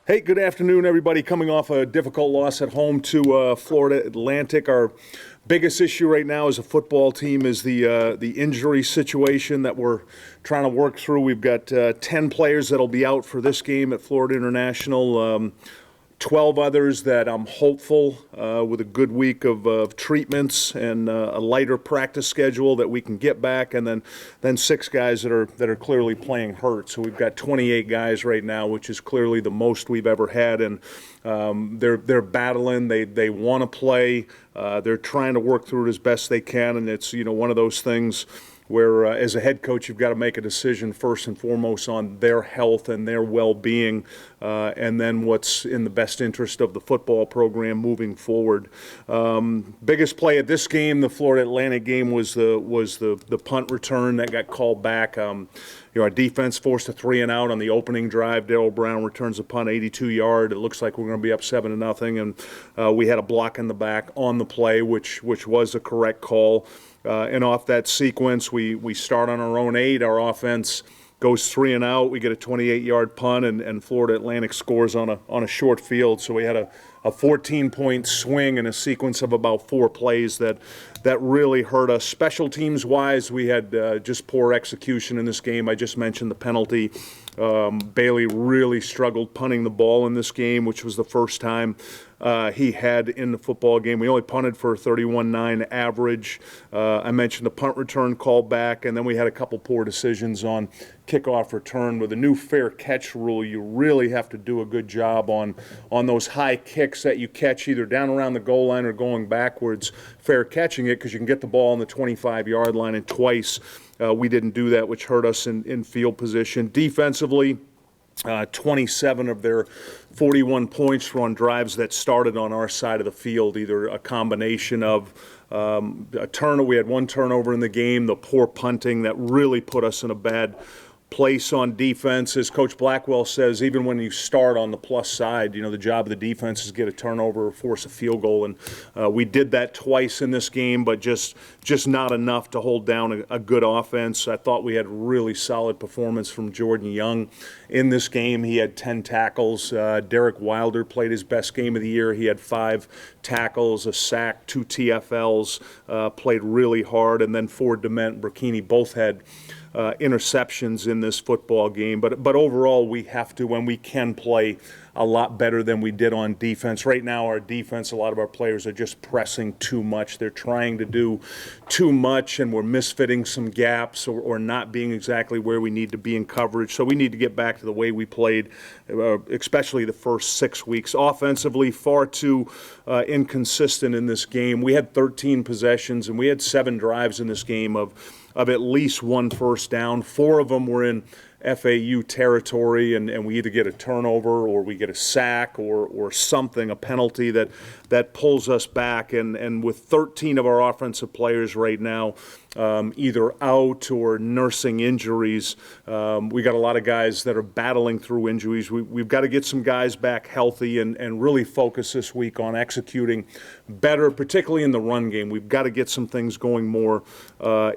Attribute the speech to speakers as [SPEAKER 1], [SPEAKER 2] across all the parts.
[SPEAKER 1] Hey, good afternoon, everybody. Coming off a difficult loss at home to Florida Atlantic. Our biggest issue right now as a football team is the injury situation that we're trying to work through. We've got 10 players that'll be out for this game at Florida International. 12 others that I'm hopeful with a good week of treatments and a lighter practice schedule that we can get back, and then 6 guys that are clearly playing hurt. So we've got 28 guys right now, which is clearly the most we've ever had, and they're battling. They want to play. They're trying to work through it as best they can, and it's one of those things where as a head coach you've got to make a decision first and foremost on their health and their well-being, and then what's in the best interest of the football program moving forward. Biggest play at this game, the Florida Atlantic game, was the punt return that got called back. Our defense forced a 3-and-out on the opening drive. Darryl Brown returns a punt 82-yard. It looks like we're going to be up 7-0, and we had a block in the back on the play, which was a correct call. And off that sequence, we start on our own 8. Our offense goes 3-and-out. We get a 28-yard punt, and Florida Atlantic scores on a short field. So we had a 14-point swing in a sequence of about 4 plays that really hurt us. Special teams-wise, we had just poor execution in this game. I just mentioned the penalty. Bailey really struggled punting the ball in this game, which was the first time he had in the football game. We only punted for a 31.9 average. I mentioned the punt return call back, and then we had a couple poor decisions on kickoff return. With the new fair catch rule, you really have to do a good job on those high kicks that you catch either down around the goal line or going backwards, fair catching it, because you can get the ball on the 25-yard line, and twice we didn't do that, which hurt us in field position. Defensively, 27 of their 41 points were on drives that started on our side of the field, either a combination of a turnover. We had 1 turnover in the game, the poor punting that really put us in a bad place on defense. As Coach Blackwell says, even when you start on the plus side, the job of the defense is get a turnover or force a field goal, and we did that twice in this game, but just not enough to hold down a good offense. I thought we had really solid performance from Jordan Young in this game. He had 10 tackles. Derek Wilder played his best game of the year. He had 5 tackles, a sack, 2 TFLs, played really hard, and then Ford Dement and Burkini both had interceptions in this football game. But overall, we have to, when we can, play a lot better than we did on defense. Right now, our defense, a lot of our players are just pressing too much. They're trying to do too much, and we're misfitting some gaps or not being exactly where we need to be in coverage. So we need to get back to the way we played, especially the first 6 weeks. Offensively, far too inconsistent in this game. We had 13 possessions, and we had 7 drives in this game of at least 1 first down. 4 of them were in FAU territory, and we either get a turnover or we get a sack or something, a penalty that pulls us back. And with 13 of our offensive players right now either out or nursing injuries, we got a lot of guys that are battling through injuries. We've got to get some guys back healthy and really focus this week on executing better, particularly in the run game. We've got to get some things going more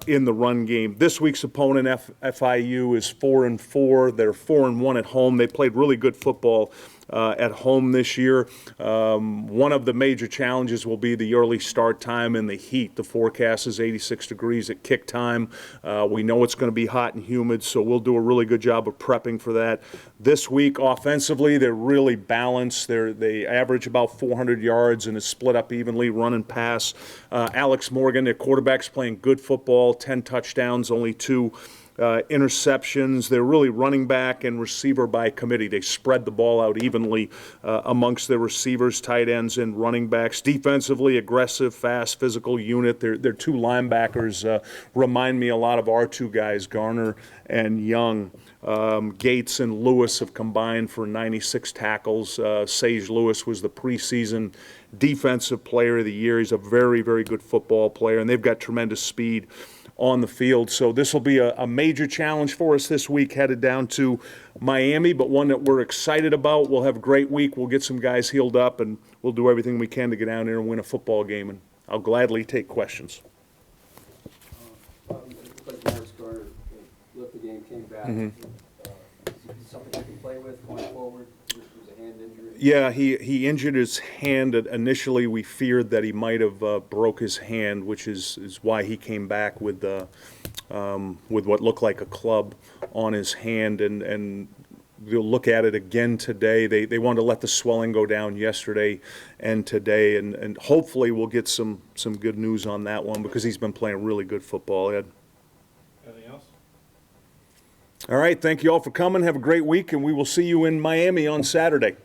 [SPEAKER 1] in the run game. This week's opponent, FIU, is 4-4. They're 4-1 at home. They played really good football at home this year. One of the major challenges will be the early start time and the heat. The forecast is 86 degrees at kick time. We know it's going to be hot and humid, so we'll do a really good job of prepping for that. This week, offensively, they're really balanced. They average about 400 yards and is split up evenly, run and pass. Alex Morgan, their quarterback's playing good football, 10 touchdowns, only 2 interceptions. They're really running back and receiver by committee. They spread the ball out evenly amongst their receivers, tight ends, and running backs. Defensively, aggressive, fast, physical unit. Their 2 linebackers remind me a lot of our 2 guys, Garner and Young. Gates and Lewis have combined for 96 tackles. Sage Lewis was the preseason defensive player of the year. He's a very, very good football player, and they've got tremendous speed on the field. So this will be a major challenge for us this week, headed down to Miami, but one that we're excited about. We'll have a great week. We'll get some guys healed up, and we'll do everything we can to get down there and win a football game, and I'll gladly take questions.
[SPEAKER 2] It looks like Morris Garner left the game, came back. Is something you can play with going forward? It was a hand injury.
[SPEAKER 1] Yeah, he injured his hand. Initially, we feared that he might have broke his hand, which is why he came back with what looked like a club on his hand, and we'll look at it again today. They wanted to let the swelling go down yesterday and today, and hopefully we'll get some good news on that one because he's been playing really good football, Ed.
[SPEAKER 3] Anything else?
[SPEAKER 1] All right, thank you all for coming. Have a great week, and we will see you in Miami on Saturday.